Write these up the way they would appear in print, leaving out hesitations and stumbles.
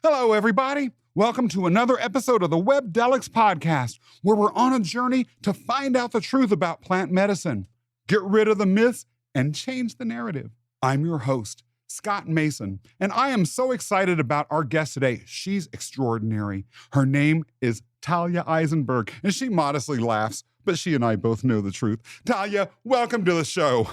Hello, everybody. Welcome to another episode of the Webdelics podcast, where we're on a journey to find out the truth about plant medicine, get rid of the myths, and change the narrative. I'm your host, Scott Mason, and I am so excited about our guest today. She's extraordinary. Her name is Talia Eisenberg, and she modestly laughs, but she and I both know the truth. Talia, welcome to the show.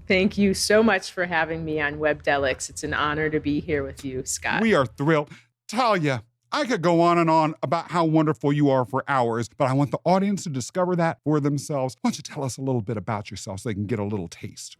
Thank you so much for having me on Webdelics. It's an honor to be here with you, Scott. We are thrilled. Talia, I could go on and on about how wonderful you are for hours, but I want the audience to discover that for themselves. Why don't you tell us a little bit about yourself so they can get a little taste?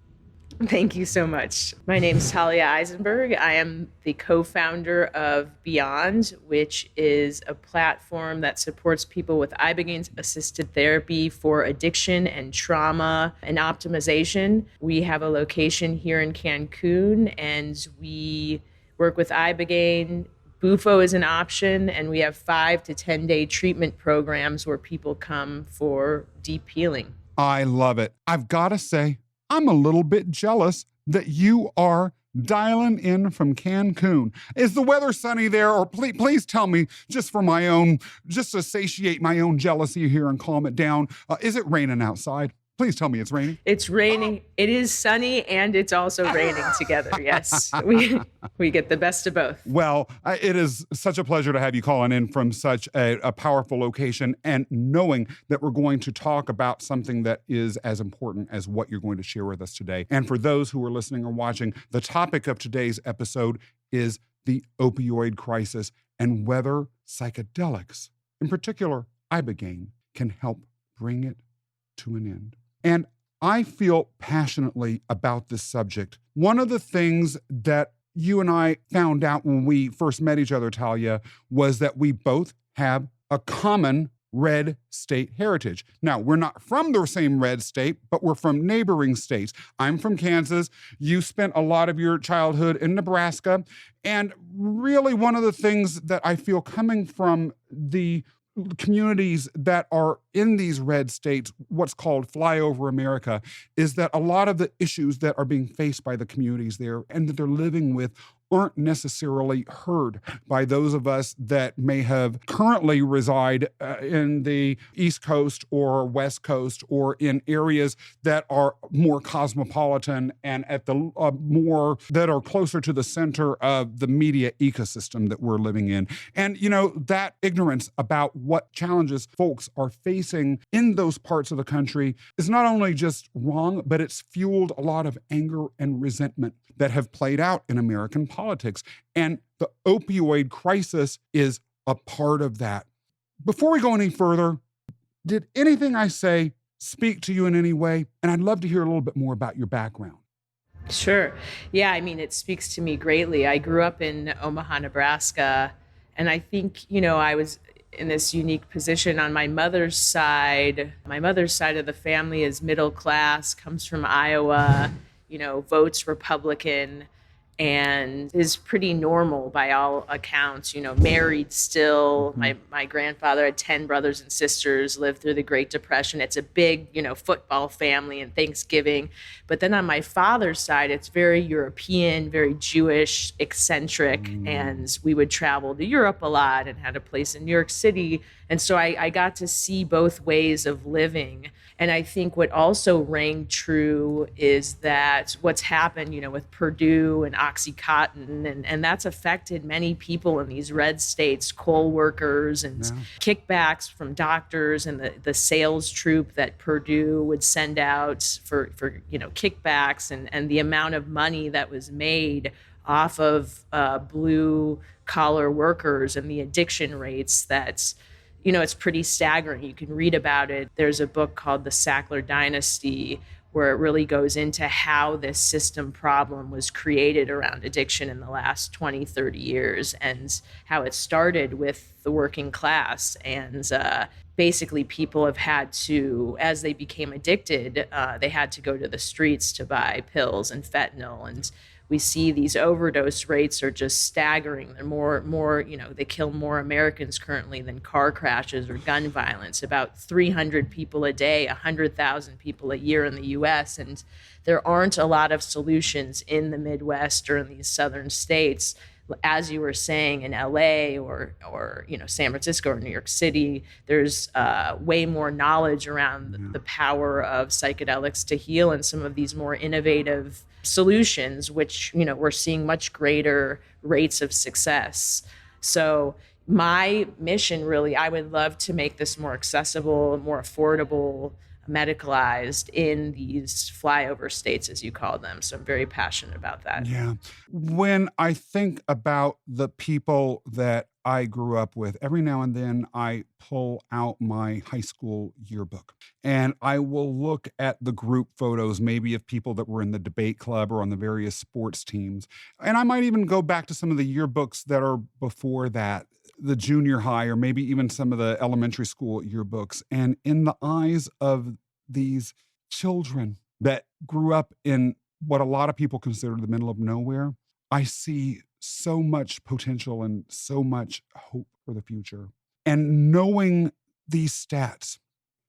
Thank you so much. My name is Talia Eisenberg. I am the co-founder of Beyond, which is a platform that supports people with Ibogaine assisted therapy for addiction and trauma and optimization. We have a location here in Cancun, and we work with Ibogaine. Bufo is an option, and we have 5 to 10 day treatment programs where people come for deep healing. I love it. I've got to say, I'm a little bit jealous that you are dialing in from Cancun. Is the weather sunny there? Or please tell me, just to satiate my own jealousy here and calm it down, is it raining outside? Please tell me it's raining. It's raining. It is sunny and it's also raining together. Yes, we get the best of both. Well, it is such a pleasure to have you calling in from such a powerful location, and knowing that we're going to talk about something that is as important as what you're going to share with us today. And for those who are listening or watching, the topic of today's episode is the opioid crisis and whether psychedelics, in particular Ibogaine, can help bring it to an end. And I feel passionately about this subject. One of the things that you and I found out when we first met each other, Talia, was that we both have a common red state heritage. Now, we're not from the same red state, but we're from neighboring states. I'm from Kansas. You spent a lot of your childhood in Nebraska. And really, one of the things that I feel coming from the communities that are in these red states, what's called flyover America, is that a lot of the issues that are being faced by the communities there and that they're living with aren't necessarily heard by those of us that may have currently reside in the East Coast or West Coast, or in areas that are more cosmopolitan and at the more that are closer to the center of the media ecosystem that we're living in. And, you know, that ignorance about what challenges folks are facing in those parts of the country is not only just wrong, but it's fueled a lot of anger and resentment that have played out in American politics. And the opioid crisis is a part of that. Before we go any further, did anything I say speak to you in any way? And I'd love to hear a little bit more about your background. Sure. Yeah, I mean, it speaks to me greatly. I grew up in Omaha, Nebraska, and I think, you know, I was in this unique position on my mother's side. My mother's side of the family is middle class, comes from Iowa, you know, votes Republican, and is pretty normal by all accounts, you know, married still. My grandfather had 10 brothers and sisters, lived through the Great Depression. It's a big, you know, football family and Thanksgiving. But then on my father's side, it's very European, very Jewish, eccentric. And we would travel to Europe a lot and had a place in New York City. And so I got to see both ways of living. And I think what also rang true is that what's happened, you know, with Purdue and Oxycontin, and that's affected many people in these red states, coal workers and kickbacks from doctors, and the sales troop that Purdue would send out for you know, kickbacks, and the amount of money that was made off of blue collar workers and the addiction rates that's, you know, it's pretty staggering. You can read about it. There's a book called The Sackler Dynasty, where it really goes into how this system problem was created around addiction in the last 20, 30 years, and how it started with the working class. And basically people have had to, as they became addicted, they had to go to the streets to buy pills and fentanyl. And we see these overdose rates are just staggering. They're more, you know, they kill more Americans currently than car crashes or gun violence. About 300 people a day, 100,000 people a year in the U.S. And there aren't a lot of solutions in the Midwest or in these southern states as you were saying, in LA or San Francisco or New York City, there's way more knowledge around the power of psychedelics to heal, and some of these more innovative solutions, which we're seeing much greater rates of success. So my mission, really, I would love to make this more accessible, more affordable, medicalized in these flyover states, as you call them. So I'm very passionate about that. Yeah. When I think about the people that I grew up with, every now and then I pull out my high school yearbook and I will look at the group photos, maybe of people that were in the debate club or on the various sports teams. And I might even go back to some of the yearbooks that are before that, the junior high, or maybe even some of the elementary school yearbooks. And in the eyes of these children that grew up in what a lot of people consider the middle of nowhere, I see so much potential and so much hope for the future. And knowing these stats,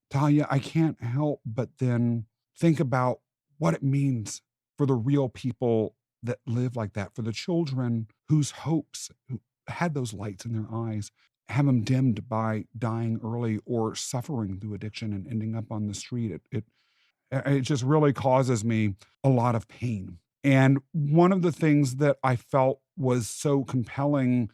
Talia, I can't help but then think about what it means for the real people that live like that, for the children whose hopes, who had those lights in their eyes, have them dimmed by dying early or suffering through addiction and ending up on the street. It just really causes me a lot of pain. And one of the things that I felt was so compelling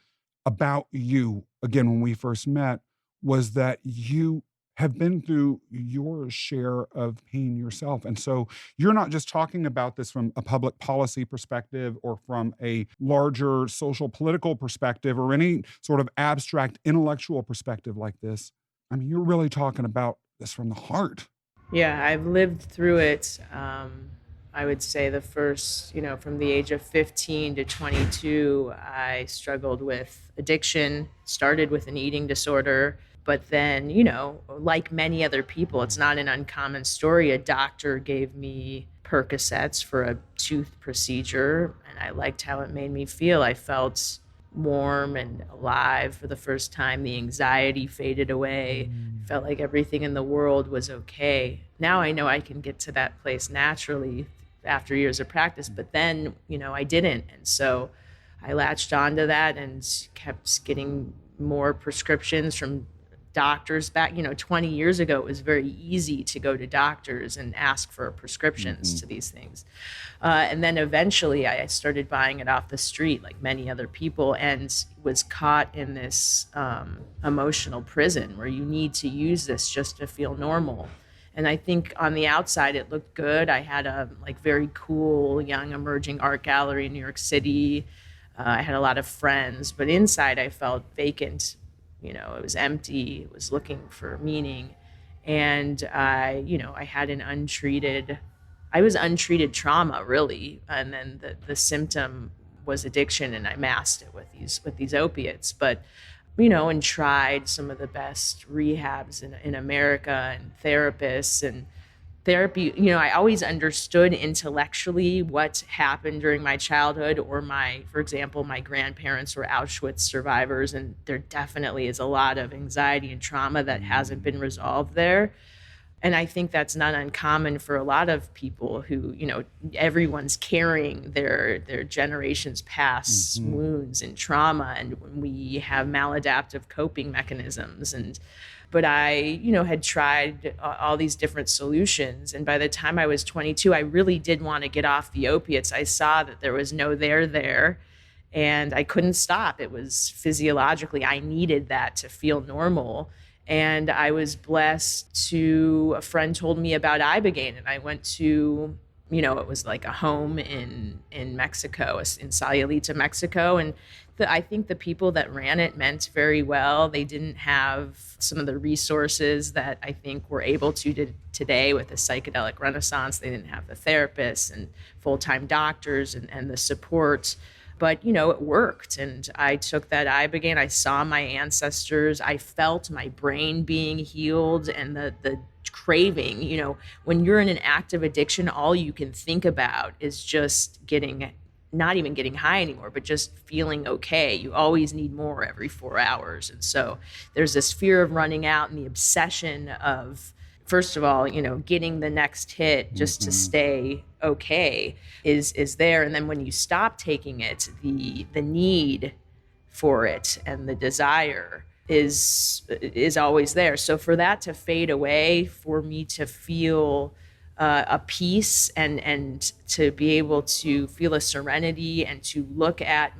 about you, again, when we first met, was that you have been through your share of pain yourself. And so you're not just talking about this from a public policy perspective or from a larger social political perspective or any sort of abstract intellectual perspective like this. I mean, you're really talking about this from the heart. Yeah, I've lived through it. I would say the first, from the age of 15 to 22, I struggled with addiction, started with an eating disorder. But then, like many other people, it's not an uncommon story. A doctor gave me Percocets for a tooth procedure, and I liked how it made me feel. I felt warm and alive for the first time. The anxiety faded away. Felt like everything in the world was okay. Now I know I can get to that place naturally after years of practice, but then, I didn't. And so I latched onto that and kept getting more prescriptions from doctors back. 20 years ago, it was very easy to go to doctors and ask for prescriptions to these things. And then eventually I started buying it off the street like many other people, and was caught in this emotional prison where you need to use this just to feel normal. And I think on the outside, it looked good. I had a very cool young emerging art gallery in New York City. I had a lot of friends, but inside I felt vacant. It was empty. It was looking for meaning. And I had I was untreated trauma, really. And then the symptom was addiction, and I masked it with these opiates. But, and tried some of the best rehabs in America, and therapists and therapy. I always understood intellectually what happened during my childhood, or for example, my grandparents were Auschwitz survivors, and there definitely is a lot of anxiety and trauma that hasn't been resolved there. And I think that's not uncommon for a lot of people who, everyone's carrying their generations past wounds and trauma, and when we have maladaptive coping mechanisms. But I, had tried all these different solutions. And by the time I was 22, I really did want to get off the opiates. I saw that there was no there, and I couldn't stop. It was physiologically, I needed that to feel normal. And I was blessed a friend told me about Ibogaine, and I went to, it was like a home in Mexico, in Sayulita, Mexico. And I think the people that ran it meant very well. They didn't have some of the resources that I think we're able to today with the psychedelic renaissance. They didn't have the therapists and full-time doctors and the support. But, it worked. And I took that Ibogaine. I saw my ancestors. I felt my brain being healed, and the craving. When you're in an active addiction, all you can think about is just not even getting high anymore, but just feeling okay. You always need more every 4 hours. And so there's this fear of running out and the obsession of first of all, getting the next hit just to stay okay is there. And then when you stop taking it, the need for it and the desire is always there. So for that to fade away, for me to feel a peace and to be able to feel a serenity and to look at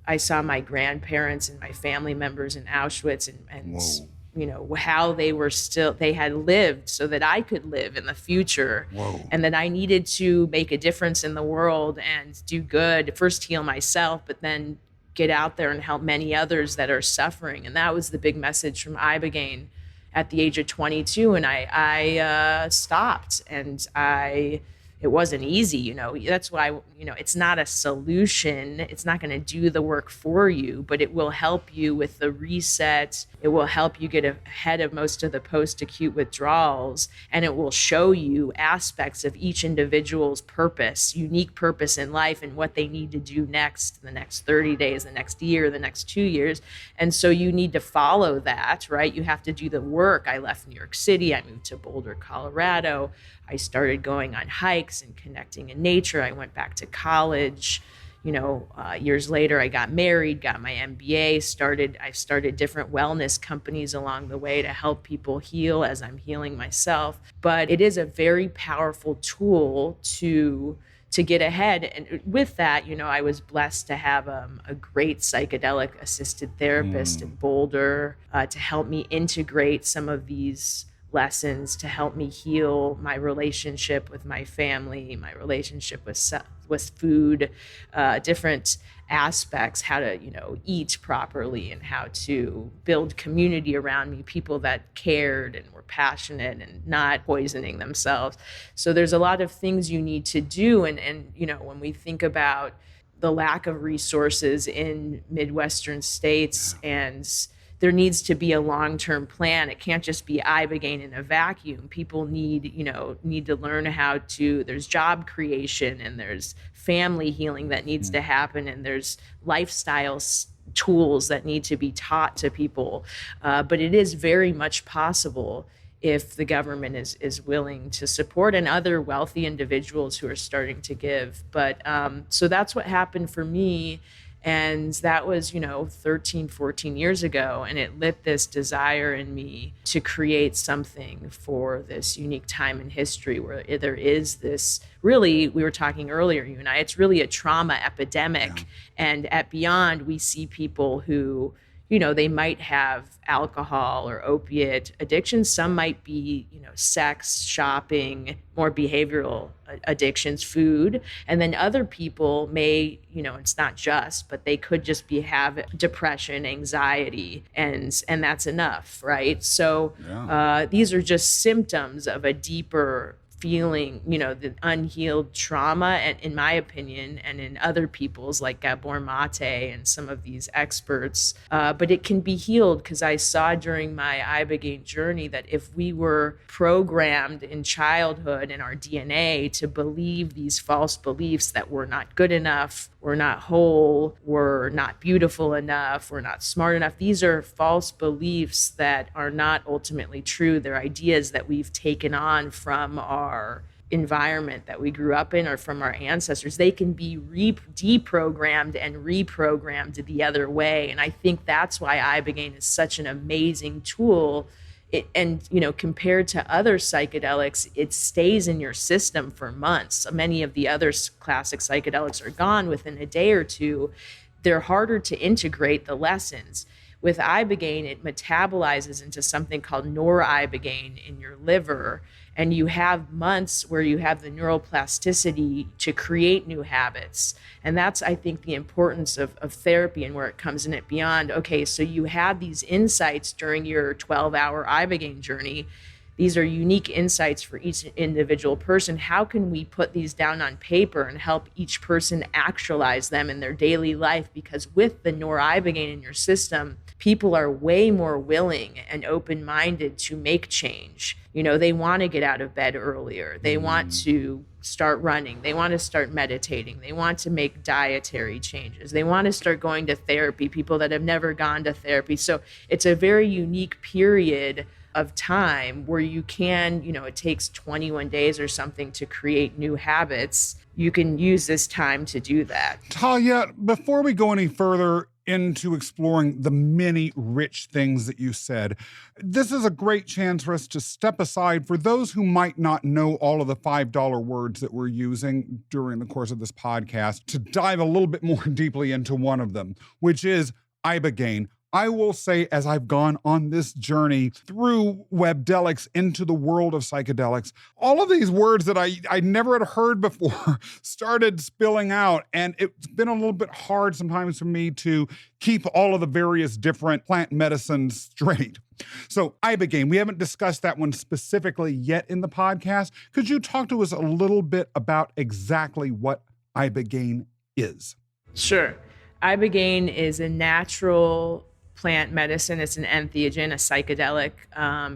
I saw my grandparents and my family members in Auschwitz and how they had lived so that I could live in the future. Whoa. And that I needed to make a difference in the world and do good, first heal myself, but then get out there and help many others that are suffering. And that was the big message from Ibogaine at the age of 22. And I stopped, and it wasn't easy, that's why, it's not a solution. It's not going to do the work for you, but it will help you with the reset. It will help you get ahead of most of the post-acute withdrawals, and it will show you aspects of each individual's purpose, unique purpose in life, and what they need to do next, the next 30 days, the next year, the next 2 years. And so you need to follow that, right? You have to do the work. I left New York City. I moved to Boulder, Colorado. I started going on hikes and connecting in nature. I went back to college. Years later, I got married, got my MBA, I started different wellness companies along the way to help people heal as I'm healing myself. But it is a very powerful tool to get ahead. And with that, I was blessed to have a great psychedelic assisted therapist in Boulder to help me integrate some of these lessons, to help me heal my relationship with my family, my relationship with food, different aspects, how to, eat properly and how to build community around me, people that cared and were passionate and not poisoning themselves. So there's a lot of things you need to do. And when we think about the lack of resources in Midwestern states, and there needs to be a long-term plan. It can't just be Ibogaine in a vacuum. People need to learn there's job creation, and there's family healing that needs to happen, and there's lifestyle tools that need to be taught to people. But it is very much possible if the government is willing to support, and other wealthy individuals who are starting to give. But so that's what happened for me. And that was, 13, 14 years ago. And it lit this desire in me to create something for this unique time in history where there is this, really, we were talking earlier, you and I, it's really a trauma epidemic. Yeah. And at Beyond, we see people who, they might have alcohol or opiate addiction. Some might be, sex, shopping, more behavioral addictions, food. And then other people may, it's not just, but they could just have depression, anxiety, and that's enough, right? So these are just symptoms of a deeper feeling, the unhealed trauma, and in my opinion, and in other people's like Gabor Mate and some of these experts. But it can be healed, because I saw during my Ibogaine journey that if we were programmed in childhood in our DNA to believe these false beliefs that we're not good enough, we're not whole, we're not beautiful enough, we're not smart enough. These are false beliefs that are not ultimately true. They're ideas that we've taken on from our environment that we grew up in or from our ancestors. They can be deprogrammed and reprogrammed the other way. And I think that's why Ibogaine is such an amazing tool. Compared to other psychedelics, it stays in your system for months. Many of the other classic psychedelics are gone within a day or two. They're harder to integrate the lessons. With Ibogaine, it metabolizes into something called noribogaine in your liver, and you have months where you have the neuroplasticity to create new habits. And that's, I think, the importance of therapy and where it comes in at Beyond. Okay, so you have these insights during your 12-hour Ibogaine journey. These are unique insights for each individual person. How can we put these down on paper and help each person actualize them in their daily life? Because with the noribogaine in your system, people are way more willing and open-minded to make change. They want to get out of bed earlier. They want to start running. They want to start meditating. They want to make dietary changes. They want to start going to therapy, people that have never gone to therapy. So it's a very unique period of time where you can, it takes 21 days or something to create new habits. You can use this time to do that. Talia, before we go any further into exploring the many rich things that you said, this is a great chance for us to step aside for those who might not know all of the $5 words that we're using during the course of this podcast, to dive a little bit more deeply into one of them, which is Ibogaine. I will say, as I've gone on this journey through Webdelics into the world of psychedelics, all of these words that I never had heard before started spilling out. And it's been a little bit hard sometimes for me to keep all of the various different plant medicines straight. So Ibogaine, we haven't discussed that one specifically yet in the podcast. Could you talk to us a little bit about exactly what Ibogaine is? Sure. Ibogaine is a natural plant medicine. It's an entheogen, a psychedelic.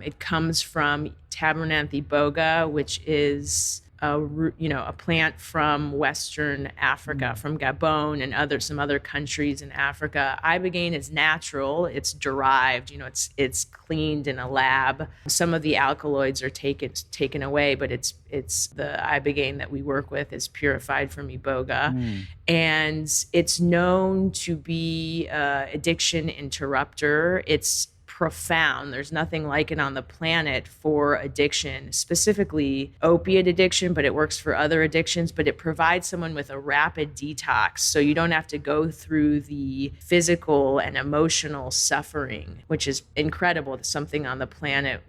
It comes from Tabernacle iboga, which is a plant from Western Africa, from Gabon and some other countries in Africa. Ibogaine is natural. It's derived. It's cleaned in a lab. Some of the alkaloids are taken away, but it's the Ibogaine that we work with is purified from iboga, and it's known to be addiction interrupter. It's profound. There's nothing like it on the planet for addiction, specifically opiate addiction, but it works for other addictions. But it provides someone with a rapid detox, so you don't have to go through the physical and emotional suffering, which is incredible. Something on the planet,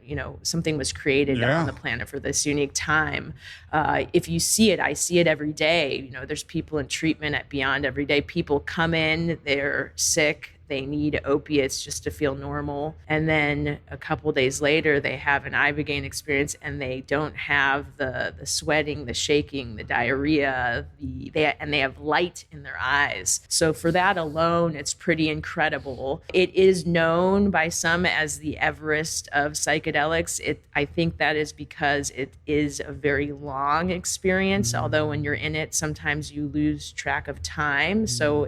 something was created on the planet for this unique time. If you see it, I see it every day. There's people in treatment at Beyond every day. People come in, they're sick, they need opiates just to feel normal. And then a couple days later, they have an Ibogaine experience and they don't have the sweating, the shaking, the diarrhea, they have light in their eyes. So for that alone, it's pretty incredible. It is known by some as the Everest of psychedelics. I think that is because it is a very long experience, although when you're in it, sometimes you lose track of time. So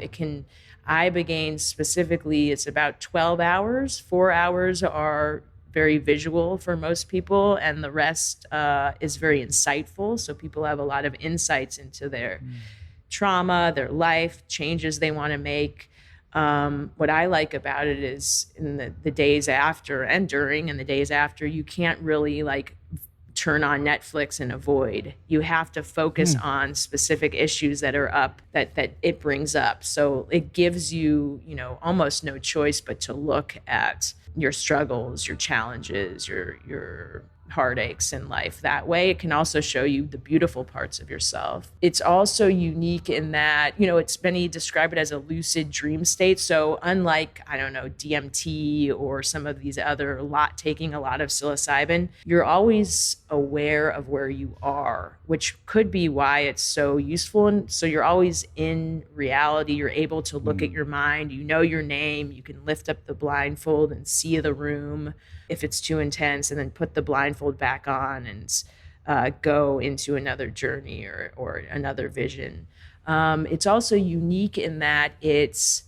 Ibogaine specifically, it's about 12 hours. 4 hours are very visual for most people, and the rest is very insightful. So people have a lot of insights into their trauma, their life, changes they want to make. What I like about it is in the days after and during and the days after, you can't really turn on Netflix and avoid. You have to focus on specific issues that are up that it brings up. So it gives you, almost no choice but to look at your struggles, your challenges, your heartaches in life. That way, it can also show you the beautiful parts of yourself. It's also unique in that, many describe it as a lucid dream state. So unlike, DMT or some of these other taking a lot of psilocybin, you're always aware of where you are, which could be why it's so useful. And so you're always in reality. You're able to look at your mind, your name, you can lift up the blindfold and see the room if it's too intense, and then put the blindfold back on and go into another journey or another vision. It's also unique in that it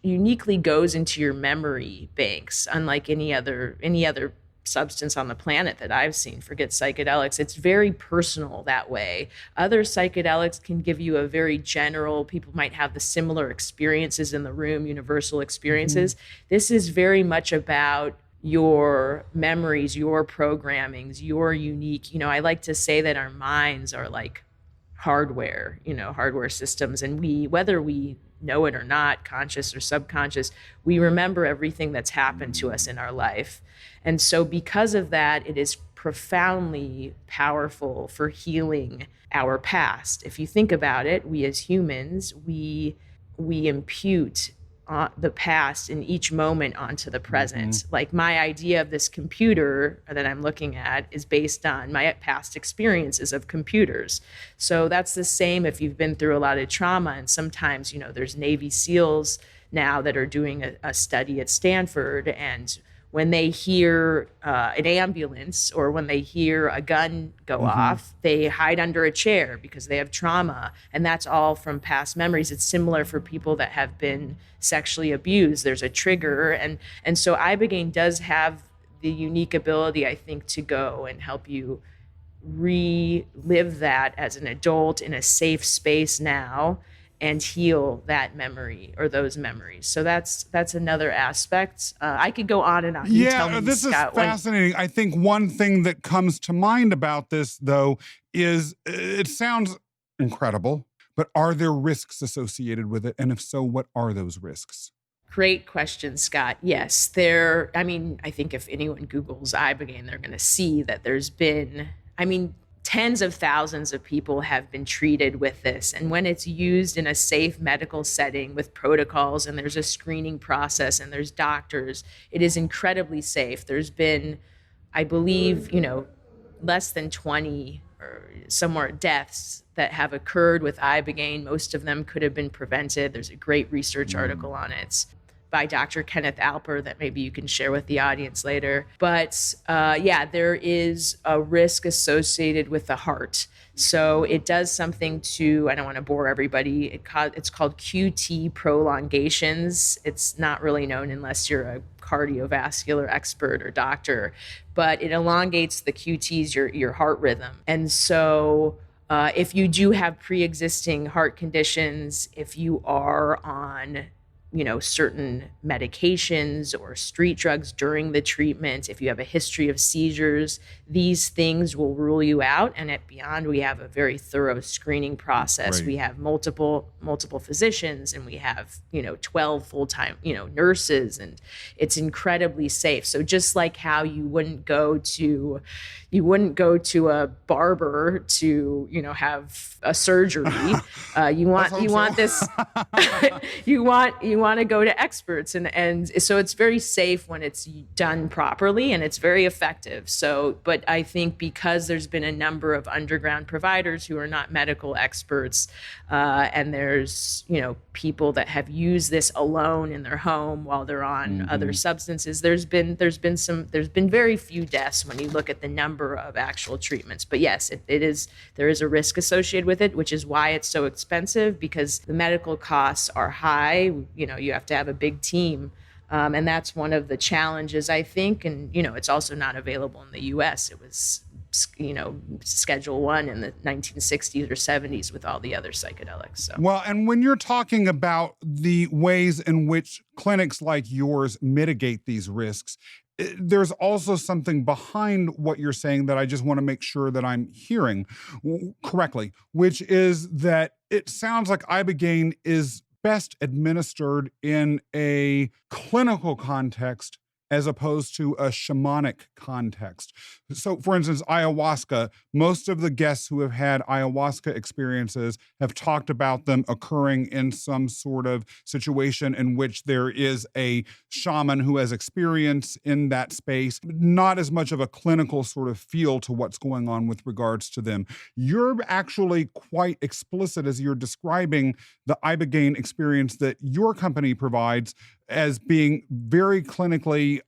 uniquely goes into your memory banks, unlike any other substance on the planet that I've seen. Forget psychedelics. It's very personal that way. Other psychedelics can give you a very general, people might have the similar experiences in the room, universal experiences. This is very much about your memories, your programmings, your unique, I like to say that our minds are like hardware, hardware systems. And whether we know it or not, conscious or subconscious, we remember everything that's happened to us in our life. And so because of that, it is profoundly powerful for healing our past. If you think about it, we as humans, we impute the past in each moment onto the present. Like my idea of this computer that I'm looking at is based on my past experiences of computers. So that's the same if you've been through a lot of trauma. And sometimes, there's Navy SEALs now that are doing a study at Stanford, and when they hear an ambulance or when they hear a gun go off, they hide under a chair because they have trauma. And that's all from past memories. It's similar for people that have been sexually abused. There's a trigger. And so Ibogaine does have the unique ability, I think, to go and help you relive that as an adult in a safe space now and heal that memory or those memories. So that's another aspect. I could go on and on. You tell me, this Scott, is fascinating. I think one thing that comes to mind about this, though, is it sounds incredible, but are there risks associated with it? And if so, what are those risks? Great question, Scott. Yes, I think if anyone Googles Ibogaine, they're going to see that there's been, tens of thousands of people have been treated with this. And when it's used in a safe medical setting with protocols and there's a screening process and there's doctors, it is incredibly safe. There's been, I believe, less than 20 or somewhere deaths that have occurred with Ibogaine. Most of them could have been prevented. There's a great research article on it by Dr. Kenneth Alper that maybe you can share with the audience later. But there is a risk associated with the heart. So it does something to, I don't want to bore everybody, it's called QT prolongations. It's not really known unless you're a cardiovascular expert or doctor, but it elongates the QTs, your heart rhythm. And so if you do have pre-existing heart conditions, if you are on certain medications or street drugs during the treatment, if you have a history of seizures, these things will rule you out. And at Beyond, we have a very thorough screening process. Right. We have multiple physicians, and we have, 12 full-time, nurses, and it's incredibly safe. So just like how you wouldn't go to a barber to, have a surgery, you want to go to experts, and so it's very safe when it's done properly, and it's very effective. So, but I think because there's been a number of underground providers who are not medical experts, and there's people that have used this alone in their home while they're on other substances, there's been very few deaths when you look at the number of actual treatments. But yes, there is a risk associated with it, which is why it's so expensive, because the medical costs are high. You have to have a big team. And that's one of the challenges, I think. And, it's also not available in the U.S. It was, Schedule I in the 1960s or 70s with all the other psychedelics. So. Well, and when you're talking about the ways in which clinics like yours mitigate these risks, there's also something behind what you're saying that I just want to make sure that I'm hearing correctly, which is that it sounds like Ibogaine is best administered in a clinical context as opposed to a shamanic context. So, for instance, ayahuasca, most of the guests who have had ayahuasca experiences have talked about them occurring in some sort of situation in which there is a shaman who has experience in that space, not as much of a clinical sort of feel to what's going on with regards to them. You're actually quite explicit as you're describing the Ibogaine experience that your company provides as being very clinically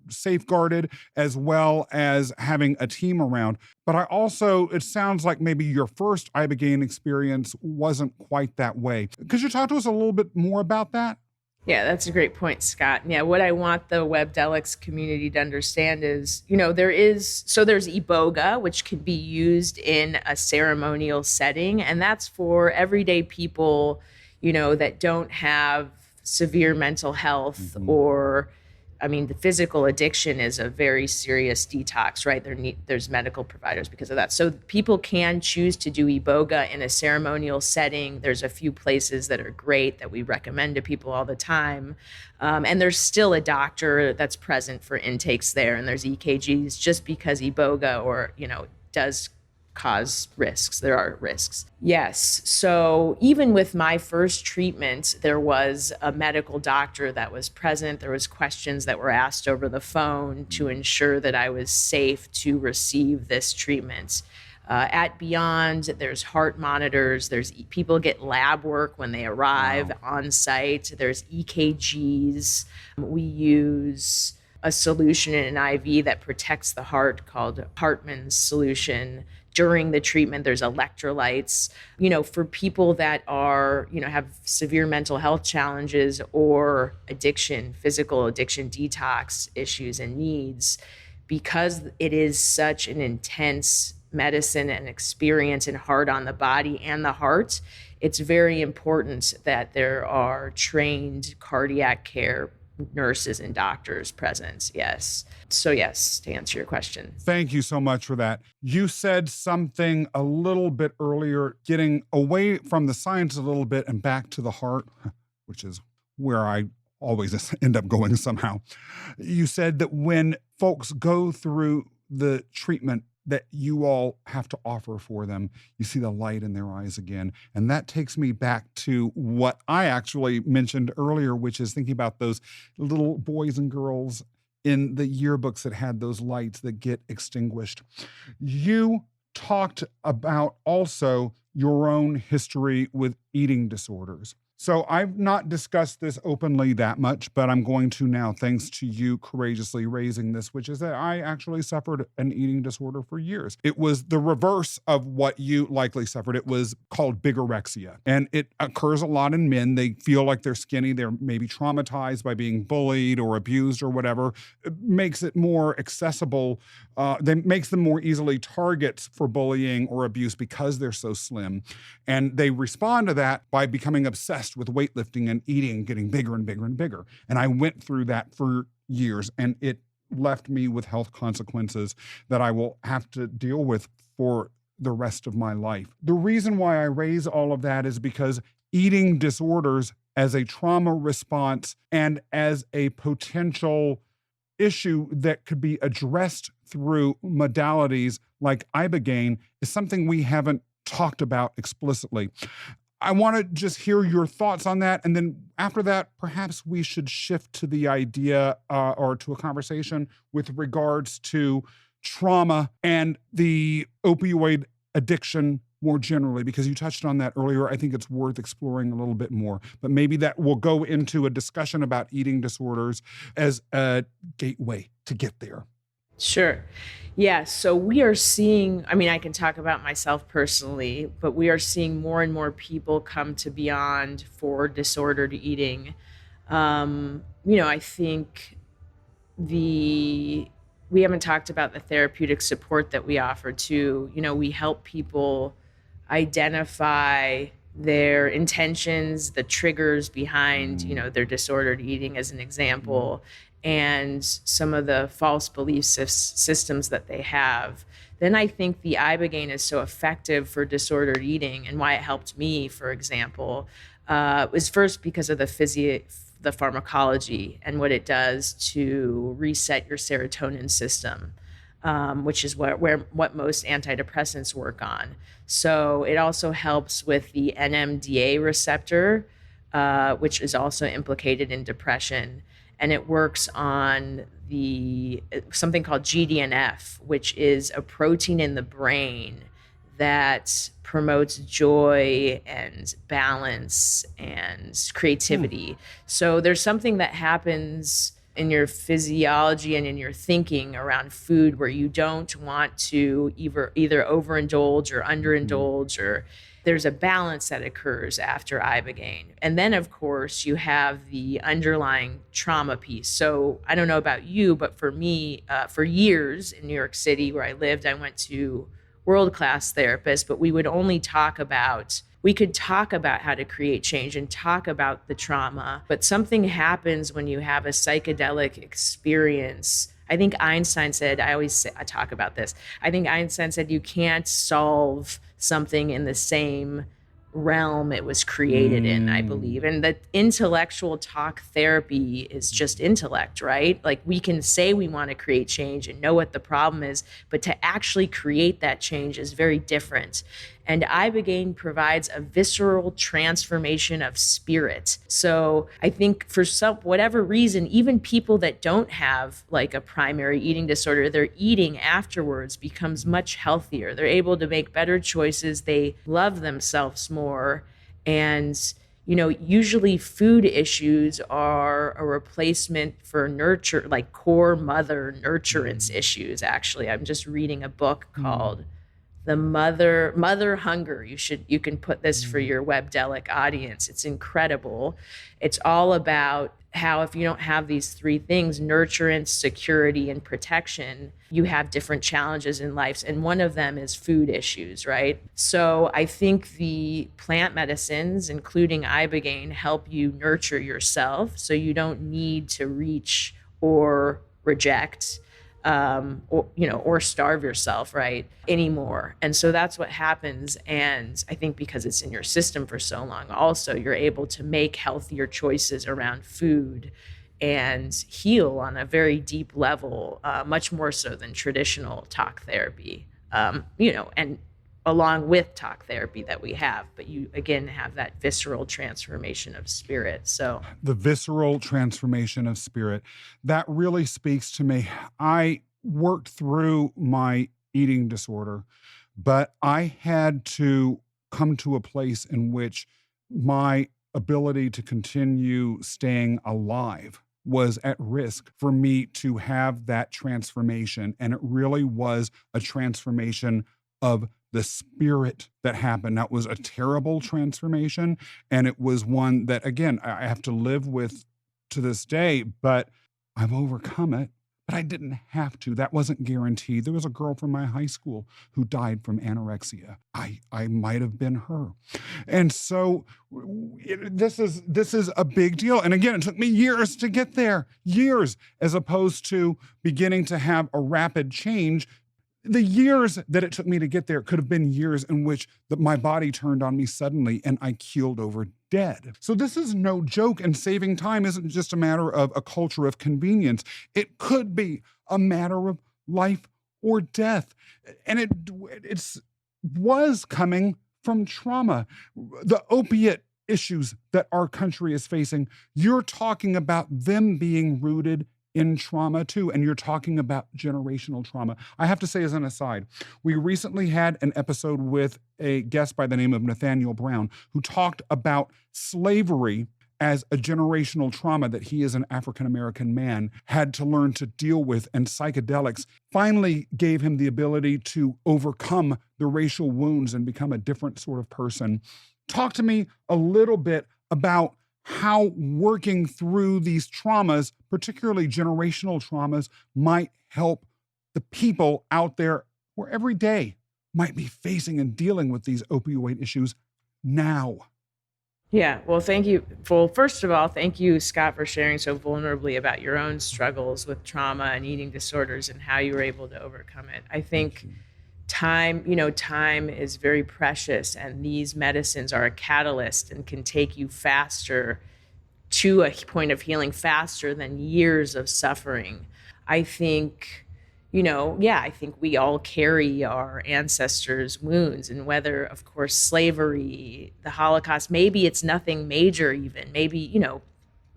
safeguarded, as well as having a team around. But it sounds like maybe your first Ibogaine experience wasn't quite that way. Could you talk to us a little bit more about that? Yeah, that's a great point, Scott. Yeah, what I want the Webdelics community to understand is, there's Iboga, which can be used in a ceremonial setting, and that's for everyday people, that don't have severe mental health or, the physical addiction is a very serious detox, right? There's medical providers because of that. So people can choose to do Iboga in a ceremonial setting. There's a few places that are great that we recommend to people all the time. And there's still a doctor that's present for intakes there. And there's EKGs just because Iboga does cause risks. There are risks. Yes. So even with my first treatment, there was a medical doctor that was present. There was questions that were asked over the phone to ensure that I was safe to receive this treatment. At Beyond, there's heart monitors. There's people get lab work when they arrive on site. There's EKGs. We use a solution in an IV that protects the heart called Hartmann's solution During the treatment, there's electrolytes. For people that are, have severe mental health challenges or addiction, physical addiction, detox issues and needs, because it is such an intense medicine and experience and hard on the body and the heart, it's very important that there are trained cardiac care nurses and doctors present. Yes. So yes, to answer your question. Thank you so much for that. You said something a little bit earlier, getting away from the science a little bit and back to the heart, which is where I always end up going somehow. You said that when folks go through the treatment that you all have to offer for them, you see the light in their eyes again. And that takes me back to what I actually mentioned earlier, which is thinking about those little boys and girls in the yearbooks that had those lights that get extinguished. You talked about also your own history with eating disorders. So I've not discussed this openly that much, but I'm going to now, thanks to you courageously raising this, which is that I actually suffered an eating disorder for years. It was the reverse of what you likely suffered. It was called bigorexia, and it occurs a lot in men. They feel like they're skinny. They're maybe traumatized by being bullied or abused or whatever. It makes it more accessible. Makes them more easily targets for bullying or abuse because they're so slim. And they respond to that by becoming obsessed with weightlifting and eating, getting bigger and bigger and bigger. And I went through that for years, and it left me with health consequences that I will have to deal with for the rest of my life. The reason why I raise all of that is because eating disorders as a trauma response and as a potential issue that could be addressed through modalities like Ibogaine is something we haven't talked about explicitly. I want to just hear your thoughts on that. And then after that, perhaps we should shift to the idea or to a conversation with regards to trauma and the opioid addiction more generally, because you touched on that earlier. I think it's worth exploring a little bit more, but maybe that will go into a discussion about eating disorders as a gateway to get there. Sure. Yeah. So we are seeing, I can talk about myself personally, but we are seeing more and more people come to Beyond for disordered eating. I think we haven't talked about the therapeutic support that we offer too. We help people identify their intentions, the triggers behind, their disordered eating, as an example, and some of the false belief systems that they have. Then I think the Ibogaine is so effective for disordered eating, and why it helped me, for example, was first because of the pharmacology and what it does to reset your serotonin system, which is what most antidepressants work on. So it also helps with the NMDA receptor, which is also implicated in depression. And it works on something called GDNF, which is a protein in the brain that promotes joy and balance and creativity. So there's something that happens in your physiology and in your thinking around food where you don't want to either overindulge or underindulge, or there's a balance that occurs after Ibogaine. And then, of course, you have the underlying trauma piece. So I don't know about you, but for me, for years in New York City where I lived, I went to world-class therapists, but we could talk about how to create change and talk about the trauma. But something happens when you have a psychedelic experience. I think Einstein said, I talk about this. I think Einstein said you can't solve something in the same realm it was created in, I believe. And that intellectual talk therapy is just intellect, right? Like, we can say we want to create change and know what the problem is, but to actually create that change is very different. And Ibogaine provides a visceral transformation of spirit. So I think for whatever reason, even people that don't have like a primary eating disorder, their eating afterwards becomes much healthier. They're able to make better choices. They love themselves more. And, usually food issues are a replacement for nurture, like core mother nurturance issues. Actually, I'm just reading a book called the mother hunger. You can put this for your Webdelic audience. It's incredible. It's all about how if you don't have these three things, nurturance, security, and protection, you have different challenges in life. And one of them is food issues, right? So I think the plant medicines, including Ibogaine, help you nurture yourself so you don't need to reach or reject or starve yourself, right, anymore. And so that's what happens. And I think because it's in your system for so long, also, you're able to make healthier choices around food and heal on a very deep level, much more so than traditional talk therapy, and along with talk therapy that we have, but you again have that visceral transformation of spirit. So the visceral transformation of spirit, that really speaks to me. I worked through my eating disorder, but I had to come to a place in which my ability to continue staying alive was at risk for me to have that transformation. And it really was a transformation of the spirit that happened. That was a terrible transformation. And it was one that, again, I have to live with to this day, but I've overcome it. But I didn't have to. That wasn't guaranteed. There was a girl from my high school who died from anorexia. I might have been her. And so this is a big deal. And again, it took me years to get there, years, as opposed to beginning to have a rapid change. The years that it took me to get there could have been years in which my body turned on me suddenly and I keeled over dead. So this is no joke, and saving time isn't just a matter of a culture of convenience. It could be a matter of life or death. And it was coming from trauma. The opiate issues that our country is facing, you're talking about them being rooted in trauma too, and you're talking about generational trauma. I have to say, as an aside, we recently had an episode with a guest by the name of Nathaniel Brown, who talked about slavery as a generational trauma that he, as an African-American man, had to learn to deal with, and psychedelics finally gave him the ability to overcome the racial wounds and become a different sort of person. Talk to me a little bit about how working through these traumas, particularly generational traumas, might help the people out there who every day might be facing and dealing with these opioid issues now. Yeah, well, thank you. Well, first of all, thank you, Scott, for sharing so vulnerably about your own struggles with trauma and eating disorders and how you were able to overcome it. I think time is very precious, and these medicines are a catalyst and can take you faster to a point of healing faster than years of suffering. I think, I think we all carry our ancestors' wounds, and whether, of course, slavery, the Holocaust, maybe it's nothing major even, maybe,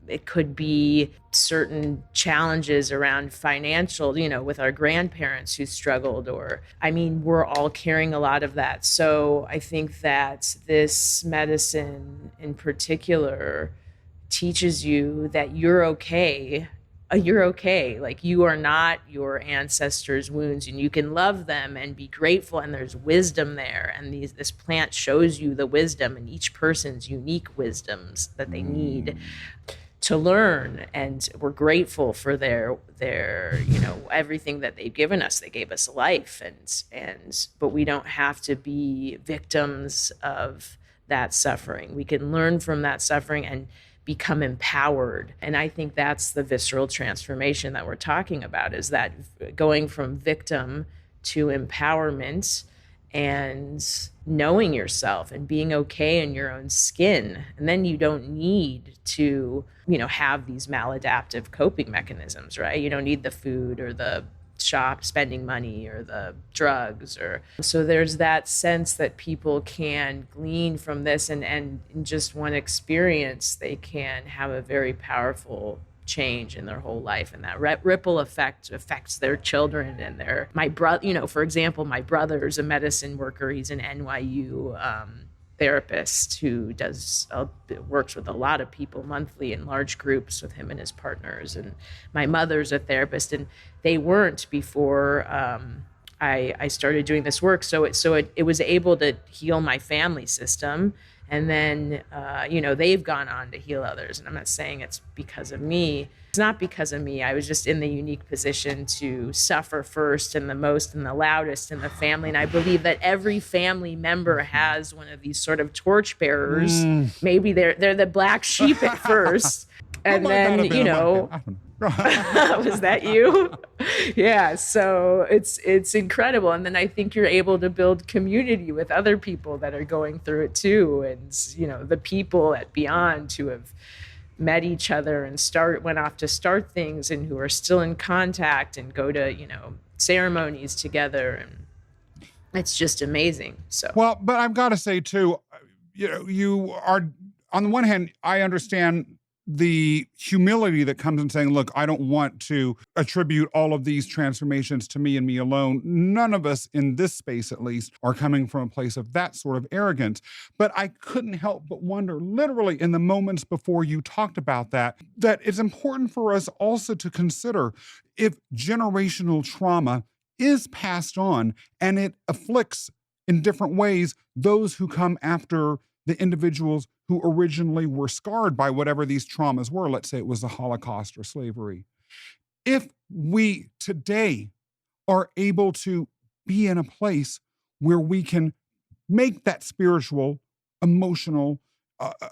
it could be certain challenges around financial, with our grandparents who struggled, we're all carrying a lot of that. So I think that this medicine in particular teaches you that you're okay. You're okay. Like, you are not your ancestors' wounds, and you can love them and be grateful. And there's wisdom there. And this plant shows you the wisdom and each person's unique wisdoms that they need to learn. And we're grateful for their everything that they've given us. They gave us life, but we don't have to be victims of that suffering. We can learn from that suffering and become empowered. And I think that's the visceral transformation that we're talking about, is that going from victim to empowerment and knowing yourself and being okay in your own skin. And then you don't need to, have these maladaptive coping mechanisms, right? You don't need the food or the shop spending money or the drugs, so there's that sense that people can glean from this, and in just one experience they can have a very powerful change in their whole life, and that ripple effect affects their children and for example, my brother's a medicine worker. He's an NYU therapist who works with a lot of people monthly in large groups with him and his partners. And my mother's a therapist, and they weren't before I started doing this work. So it was able to heal my family system. And then, they've gone on to heal others. And I'm not saying it's because of me. It's not because of me. I was just in the unique position to suffer first and the most and the loudest in the family. And I believe that every family member has one of these sort of torchbearers. Maybe they're the black sheep at first. And then, was that you? Yeah. So it's incredible. And then I think you're able to build community with other people that are going through it too. And, the people at Beyond who have met each other and went off to start things and who are still in contact and go to, ceremonies together. And it's just amazing. So, well, but I've got to say too, you are, on the one hand, I understand the humility that comes in saying, look, I don't want to attribute all of these transformations to me and me alone. None of us in this space, at least, are coming from a place of that sort of arrogance. But I couldn't help but wonder, literally in the moments before you talked about that it's important for us also to consider if generational trauma is passed on and it afflicts in different ways those who come after the individuals who originally were scarred by whatever these traumas were. Let's say it was the Holocaust or slavery. If we today are able to be in a place where we can make that spiritual, emotional,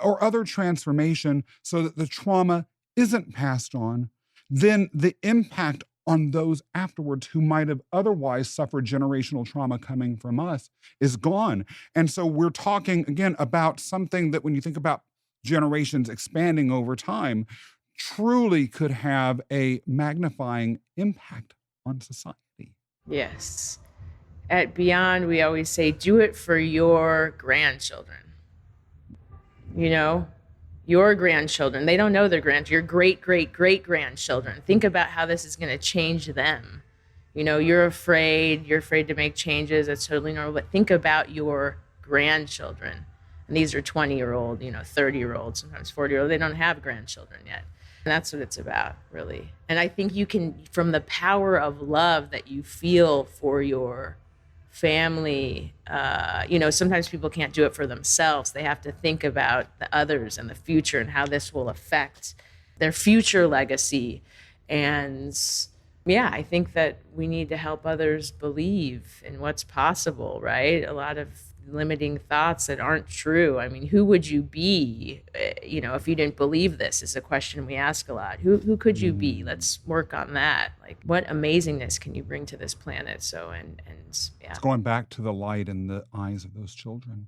or other transformation so that the trauma isn't passed on, then the impact on those afterwards who might have otherwise suffered generational trauma coming from us is gone. And so we're talking, again, about something that when you think about generations expanding over time, truly could have a magnifying impact on society. Yes. At Beyond, we always say, do it for your grandchildren. Your grandchildren, they don't know their your great-great-great-grandchildren. Think about how this is going to change them. You're afraid to make changes. That's totally normal. But think about your grandchildren. And these are 20-year-old, 30-year-old, sometimes 40-year-old. They don't have grandchildren yet. And that's what it's about, really. And I think you can, from the power of love that you feel for your family, sometimes people can't do it for themselves. They have to think about the others and the future and how this will affect their future legacy. And yeah, I think that we need to help others believe in what's possible, right? A lot of limiting thoughts that aren't true. I mean, who would you be, if you didn't believe this is a question we ask a lot. Who could you be? Let's work on that. Like, what amazingness can you bring to this planet? So, and yeah. It's going back to the light in the eyes of those children.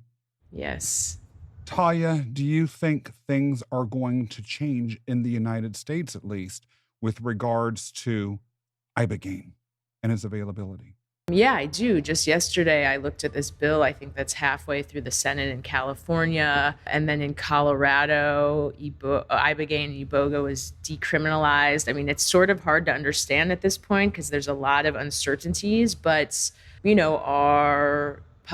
Yes. Talia, do you think things are going to change in the United States, at least, with regards to Ibogaine and its availability? Yeah, I do. Just yesterday, I looked at this bill, I think that's halfway through the Senate in California. And then in Colorado, Ibogaine and Iboga was decriminalized. I mean, it's sort of hard to understand at this point because there's a lot of uncertainties. But,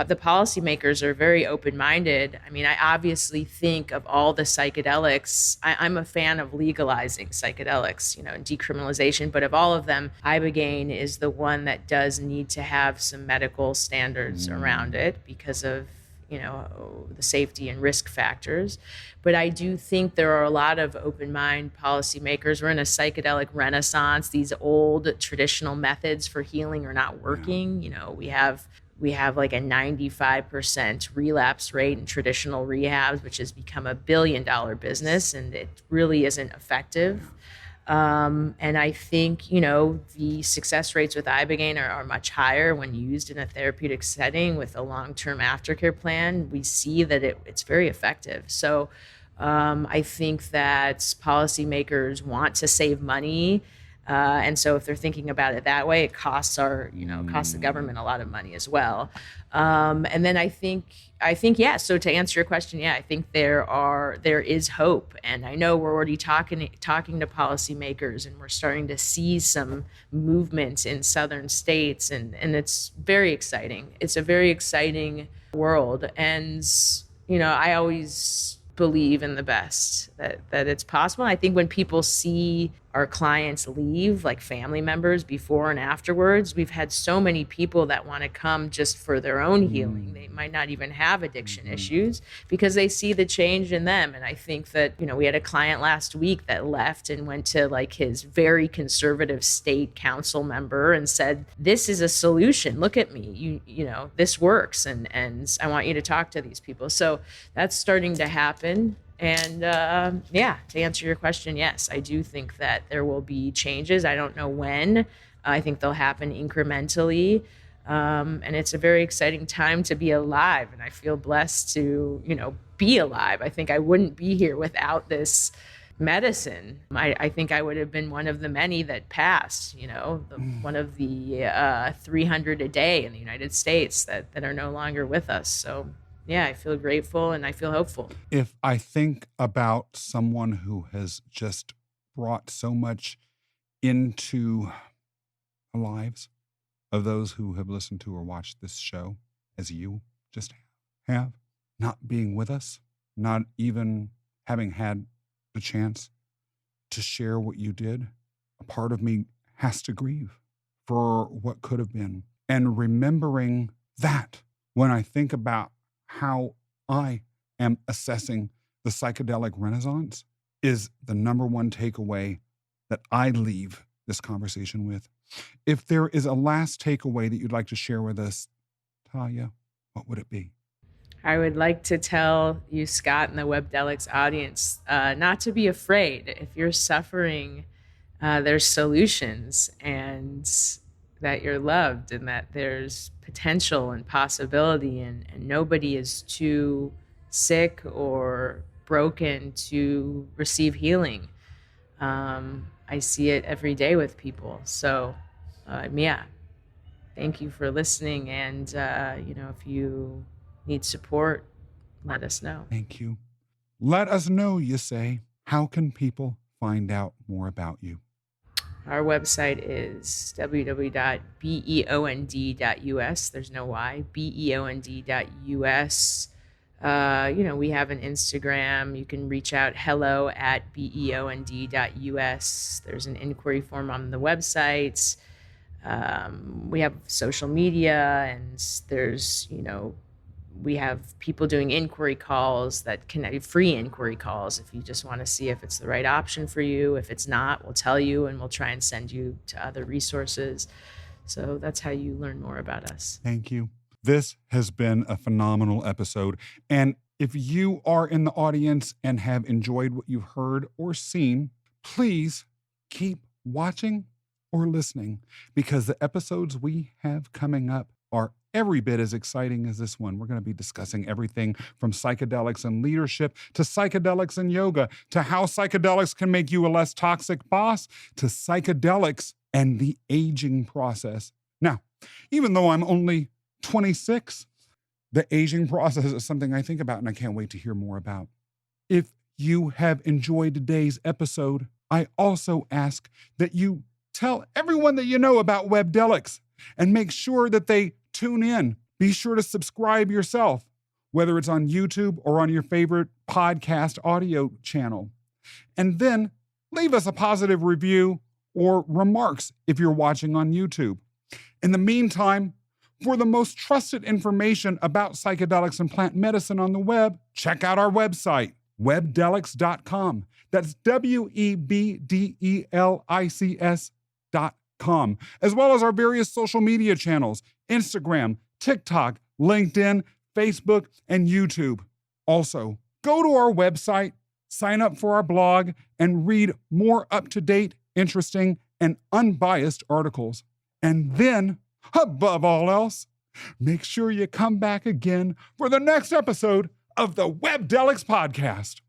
the policymakers are very open-minded. I mean, I obviously think of all the psychedelics. I'm a fan of legalizing psychedelics, and decriminalization. But of all of them, Ibogaine is the one that does need to have some medical standards around it because of, the safety and risk factors. But I do think there are a lot of open-minded policymakers. We're in a psychedelic renaissance. These old traditional methods for healing are not working. We have like a 95% relapse rate in traditional rehabs, which has become $1 billion business, and it really isn't effective. And I think, the success rates with Ibogaine are much higher when used in a therapeutic setting with a long-term aftercare plan. We see that it's very effective. So I think that policymakers want to save money. And so if they're thinking about it that way, it costs the government a lot of money as well. And then I think, yeah, so to answer your question, yeah, I think there is hope. And I know we're already talking to policymakers, and we're starting to see some movements in southern states, and it's very exciting. It's a very exciting world. And, I always believe in the best, that it's possible. And I think when people see our clients leave, like family members before and afterwards. We've had so many people that want to come just for their own healing. They might not even have addiction issues because they see the change in them. And I think that, we had a client last week that left and went to like his very conservative state council member and said, this is a solution. Look at me. This works. And I want you to talk to these people. So that's starting to happen. And to answer your question, yes, I do think that there will be changes. I don't know when. I think they'll happen incrementally. And it's a very exciting time to be alive. And I feel blessed to, be alive. I think I wouldn't be here without this medicine. I think I would have been one of the many that passed, one of the 300 a day in the United States that are no longer with us. So yeah, I feel grateful and I feel hopeful. If I think about someone who has just brought so much into the lives of those who have listened to or watched this show, as you just have, not being with us, not even having had the chance to share what you did, a part of me has to grieve for what could have been. And remembering that when I think about how I am assessing the psychedelic renaissance is the number one takeaway that I leave this conversation with. If there is a last takeaway that you'd like to share with us, Talia, what would it be? I would like to tell you, Scott, and the Webdelics audience, not to be afraid. If you're suffering, there's solutions, and that you're loved, and that there's potential and possibility, and nobody is too sick or broken to receive healing. I see it every day with people. So, thank you for listening. And, if you need support, let us know. Thank you. Let us know, you say. How can people find out more about you? Our website is www.beond.us. There's no Y, beond.us. We have an Instagram. You can reach out hello@beond.us. There's an inquiry form on the website. We have social media, and there's, we have people doing inquiry calls that can free inquiry calls if you just want to see if it's the right option for you. If it's not, we'll tell you and we'll try and send you to other resources. So that's how you learn more about us. Thank you. This has been a phenomenal episode. And if you are in the audience and have enjoyed what you've heard or seen, please keep watching or listening, because the episodes we have coming up are every bit as exciting as this one. We're going to be discussing everything from psychedelics and leadership to psychedelics and yoga, to how psychedelics can make you a less toxic boss, to psychedelics and the aging process. Now, even though I'm only 26, the aging process is something I think about and I can't wait to hear more about. If you have enjoyed today's episode, I also ask that you tell everyone that you know about Webdelics and make sure that they tune in. Be sure to subscribe yourself, whether it's on YouTube or on your favorite podcast audio channel. And then leave us a positive review or remarks if you're watching on YouTube. In the meantime, for the most trusted information about psychedelics and plant medicine on the web, check out our website, webdelics.com. That's webdelics.com, as well as our various social media channels, Instagram, TikTok, LinkedIn, Facebook, and YouTube. Also, go to our website, sign up for our blog, and read more up-to-date, interesting, and unbiased articles. And then, above all else, make sure you come back again for the next episode of the Webdelics podcast.